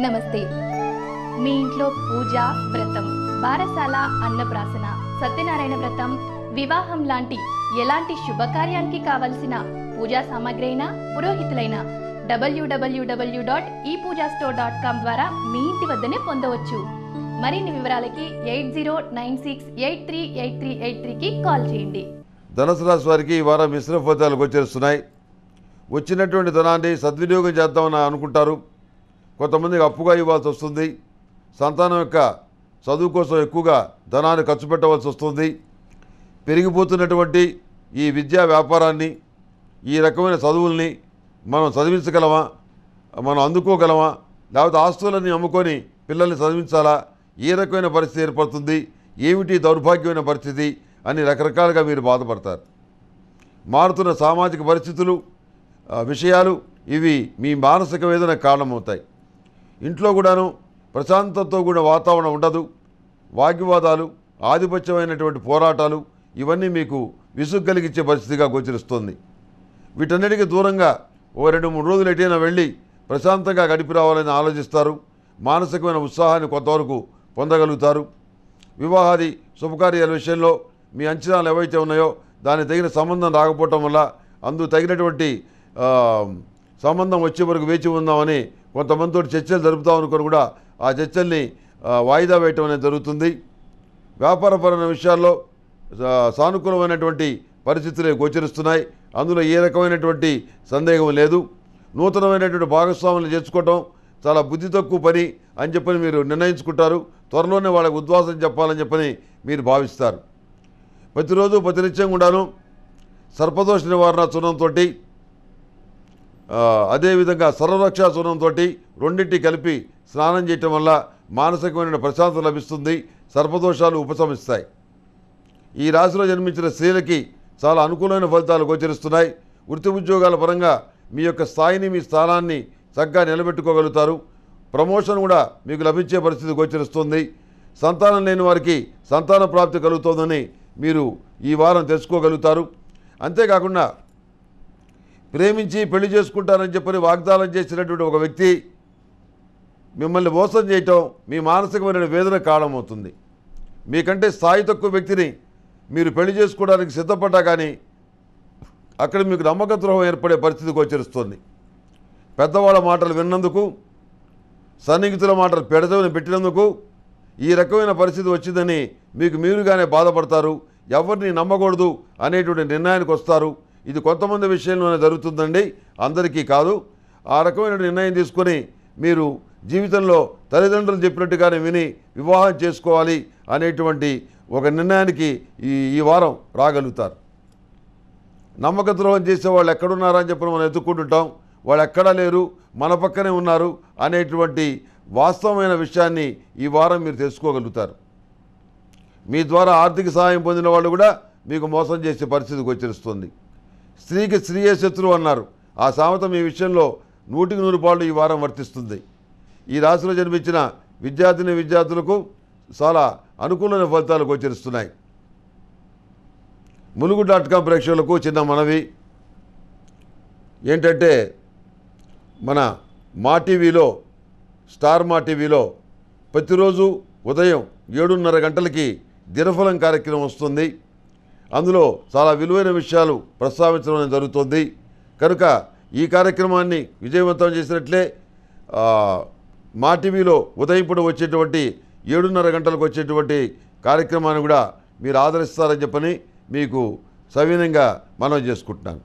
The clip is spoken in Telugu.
నమస్తే. మీ ఇంట్లో పూజ, వ్రతం, బారసాల, అన్నప్రాసన, సత్యనారాయణ వ్రతం, వివాహం లాంటి ఎలాంటి శుభకార్యానికి కావలసిన పూజా సామాగ్రి అయినా, పురోహితులైన www.epoojastore.com ద్వారా మీ ఇంటి వద్దనే పొందవచ్చు. మరిన్ని వివరాలకి 8096838383కి కాల్ చేయండి. ధనుసు రాశి వారికి ఈ వారం మిశ్రమ ఫలితాలు గోచరిస్తున్నాయి. వచ్చినటువంటి ధనాన్ని సద్వినియోగం చేద్దామని అనుకుంటారు. కొంతమందికి అప్పుగా ఇవ్వాల్సి వస్తుంది. సంతానం యొక్క చదువు కోసం ఎక్కువగా ధనాన్ని ఖర్చు పెట్టవలసి వస్తుంది. పెరిగిపోతున్నటువంటి ఈ విద్యా వ్యాపారాన్ని, ఈ రకమైన చదువుల్ని మనం చదివించగలమా, మనం అందుకోగలమా, లేకపోతే ఆస్తులన్నీ అమ్ముకొని పిల్లల్ని చదివించాలా, ఏ రకమైన పరిస్థితి ఏర్పడుతుంది, ఏమిటి దౌర్భాగ్యమైన పరిస్థితి అని రకరకాలుగా మీరు బాధపడతారు. మారుతున్న సామాజిక పరిస్థితులు, విషయాలు ఇవి మీ మానసిక వేదన కారణమవుతాయి. ఇంట్లో కూడాను ప్రశాంతతతో కూడిన వాతావరణం ఉండదు. వాగ్వివాదాలు, ఆధిపత్యమైనటువంటి పోరాటాలు ఇవన్నీ మీకు విసుగు కలిగించే పరిస్థితిగా గోచరిస్తుంది. వీటన్నిటికీ దూరంగా ఓ 2-3 రోజులు ఎటైనా వెళ్ళి ప్రశాంతంగా గడిపి రావాలని ఆలోచిస్తారు. మానసికమైన ఉత్సాహాన్ని కొంతవరకు పొందగలుగుతారు. వివాహాది శుభకార్యాల విషయంలో మీ అంచనాలు ఏవైతే ఉన్నాయో దానికి తగిన సంబంధం రాకపోవటం వల్ల అందుకు తగినటువంటి సంబంధం వచ్చే వరకు వేచి ఉందామని కొంతమందితో చర్చలు జరుపుతాం అనుకొని కూడా ఆ చర్చల్ని వాయిదా వేయటం అనేది జరుగుతుంది. వ్యాపారపరమైన విషయాల్లో సానుకూలమైనటువంటి పరిస్థితులే గోచరిస్తున్నాయి. అందులో ఏ రకమైనటువంటి సందేహం లేదు. నూతనమైనటువంటి భాగస్వాములు చేర్చుకోవటం చాలా బుద్ధి తక్కువ పని అని చెప్పని మీరు నిర్ణయించుకుంటారు. త్వరలోనే వాళ్ళకి ఉద్వాసం చెప్పాలని చెప్పని మీరు భావిస్తారు. ప్రతిరోజు ప్రతినిత్యం కూడాను సర్పదోష నివారణ చూర్ణంతో, అదేవిధంగా సర్వరక్షా చూర్ణంతో రెండింటి కలిపి స్నానం చేయటం వల్ల మానసికమైన ప్రశాంతత లభిస్తుంది. సర్పదోషాలు ఉపశమిస్తాయి. ఈ రాశిలో జన్మించిన స్త్రీలకి చాలా అనుకూలమైన ఫలితాలు గోచరిస్తున్నాయి. వృత్తి ఉద్యోగాల పరంగా మీ యొక్క స్థాయిని, మీ స్థానాన్ని చక్కగా నిలబెట్టుకోగలుగుతారు. ప్రమోషన్ కూడా మీకు లభించే పరిస్థితి గోచరిస్తుంది. సంతానం లేని వారికి సంతాన ప్రాప్తి కలుగుతుందని మీరు ఈ వారం తెలుసుకోగలుగుతారు. అంతేకాకుండా ప్రేమించి పెళ్లి చేసుకుంటానని చెప్పని వాగ్దానం చేసినటువంటి ఒక వ్యక్తి మిమ్మల్ని మోసం చేయటం మీ మానసికమైన వేదన కారణమవుతుంది. మీకంటే స్థాయి తక్కువ వ్యక్తిని మీరు పెళ్లి చేసుకోవడానికి సిద్ధపడ్డా కానీ అక్కడ మీకు నమ్మక ద్రోహం ఏర్పడే పరిస్థితి గోచరిస్తుంది. పెద్దవాళ్ళ మాటలు విన్నందుకు, సన్నిహితుల మాటలు పెడదవని పెట్టినందుకు ఈ రకమైన పరిస్థితి వచ్చిందని మీకు మీరుగానే బాధపడతారు. ఎవరిని నమ్మకూడదు అనేటువంటి నిర్ణయానికి వస్తారు. ఇది కొంతమంది విషయంలోనే జరుగుతుందండి, అందరికీ కాదు. ఆ రకమైన నిర్ణయం తీసుకొని మీరు జీవితంలో తల్లిదండ్రులు చెప్పినట్టుగానే విని వివాహం చేసుకోవాలి అనేటువంటి ఒక నిర్ణయానికి ఈ వారం రాగలుగుతారు. నమ్మక ద్రోహం చేసే వాళ్ళు ఎక్కడున్నారని చెప్పి మనం ఎత్తుక్కుంటుంటాం. వాళ్ళు ఎక్కడా లేరు, మన పక్కనే ఉన్నారు అనేటువంటి వాస్తవమైన విషయాన్ని ఈ వారం మీరు తెలుసుకోగలుగుతారు. మీ ద్వారా ఆర్థిక సహాయం పొందిన వాళ్ళు కూడా మీకు మోసం చేసే పరిస్థితి గోచరిస్తుంది. స్త్రీకి స్త్రీయే శత్రువు అన్నారు. ఆ సామెత మీ విషయంలో 100కి 100 పాళ్ళు ఈ వారం వర్తిస్తుంది. ఈ రాశిలో జన్మించిన విద్యార్థులకు చాలా అనుకూలమైన ఫలితాలు గోచరిస్తున్నాయి. ములుగు.com ప్రేక్షకులకు చిన్న మనవి ఏంటంటే, మన మా టీవీలో, స్టార్ మా టీవీలో ప్రతిరోజు ఉదయం 7:30 గంటలకి దినఫలం కార్యక్రమం వస్తుంది. అందులో చాలా విలువైన విషయాలు ప్రస్తావించడం జరుగుతుంది. కనుక ఈ కార్యక్రమాన్ని విజయవంతం చేసినట్లే మా టీవీలో ఉదయం పూట వచ్చేటువంటి 7:30 గంటలకు వచ్చేటువంటి కార్యక్రమాన్ని కూడా మీరు ఆదరిస్తారని చెప్పని మీకు సవినయంగా మనవి చేసుకుంటున్నాను.